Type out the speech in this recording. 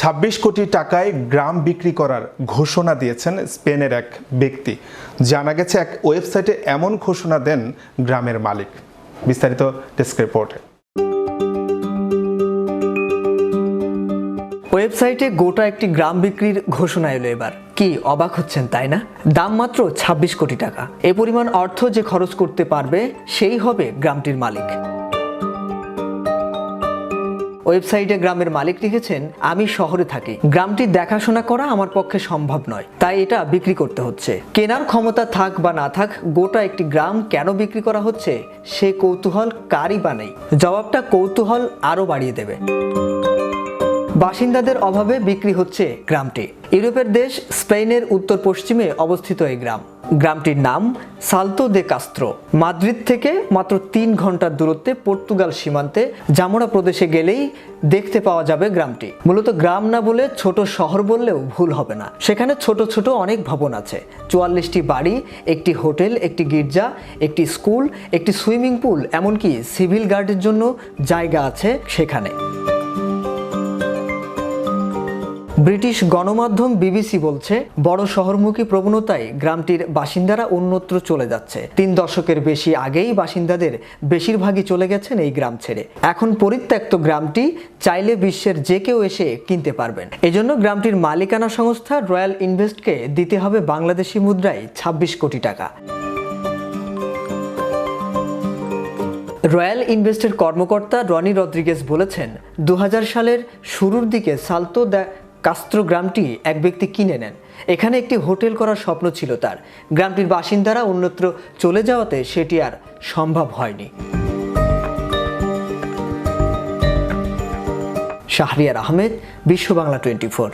26 কোটি টাকায় গ্রাম বিক্রি করার ঘোষণা দিয়েছেন স্পেনের এক ব্যক্তি। জানা গেছে এক ওয়েবসাইটে এমন ঘোষণা দেন গ্রামের মালিক। বিস্তারিত ডেস্ক রিপোর্টে। ওয়েবসাইটে গোটা একটি গ্রাম বিক্রির ঘোষণা এলো এবার। কি অবাক হচ্ছেন তাই না? দাম মাত্র 26 কোটি টাকা। এ পরিমাণ অর্থ যে খরচ করতে পারবে সেই হবে গ্রামটির মালিক। ওয়েবসাইটে গ্রামের মালিক লিখেছেন, আমি শহরে থাকি, গ্রামটি দেখাশোনা করা আমার পক্ষে সম্ভব নয়, তাই এটা বিক্রি করতে হচ্ছে। কেনার ক্ষমতা থাক বা না থাক, গোটা একটি গ্রাম কেন বিক্রি করা হচ্ছে সে কৌতূহল কারই বা নেই। জবাবটা কৌতূহল আরো বাড়িয়ে দেবে। বাসিন্দাদের অভাবে বিক্রি হচ্ছে গ্রামটি। ইউরোপের দেশ স্পেনের উত্তর পশ্চিমে অবস্থিত এই গ্রামটির নাম সালতো দে কাস্ত্রো। মাদ্রিদ থেকে মাত্র 3 ঘন্টার দূরত্বে পর্তুগাল সীমান্তে জামোরা প্রদেশে গেলেই দেখতে পাওয়া যাবে গ্রামটি। মূলত গ্রাম না বলে ছোট শহর বললেও ভুল হবে না। সেখানে ছোট ছোট অনেক ভবন আছে, 44টি বাড়ি, একটি হোটেল, একটি গির্জা, একটি স্কুল, একটি সুইমিং পুল, এমনকি সিভিল গার্ডের জন্য জায়গা আছে সেখানে। ব্রিটিশ গণমাধ্যম বিবিসি বলছে, বড় শহরমুখী প্রবণতায় গ্রামটির বাসিন্দারা অন্যত্র চলে যাচ্ছে। 3 দশকের বেশি আগেই বাসিন্দাদের বেশিরভাগই চলে গেছেন এই গ্রাম ছেড়ে। এখন পরিত্যক্ত গ্রামটি চাইলে বিশ্বের যে কেউ এসে কিনতে পারবেন। এজন্য গ্রামটির মালিকানা সংস্থা রয়্যাল ইনভেস্টকে দিতে হবে বাংলাদেশি মুদ্রায় 26 কোটি টাকা। রয়্যাল ইনভেস্টের কর্মকর্তা রনি রদ্রিগেজ বলেছেন, 2000 সালের শুরুর দিকে সালতো দে কাস্ত্রো গ্রামটি এক ব্যক্তি কিনে নেন। এখানে একটি হোটেল করার স্বপ্ন ছিল তার। গ্রামটির বাসিন্দারা অন্যত্র চলে যাওয়াতে সেটি আর সম্ভব হয়নি। শাহরিয়ার আহমেদ, বিশ্ব বাংলা 24।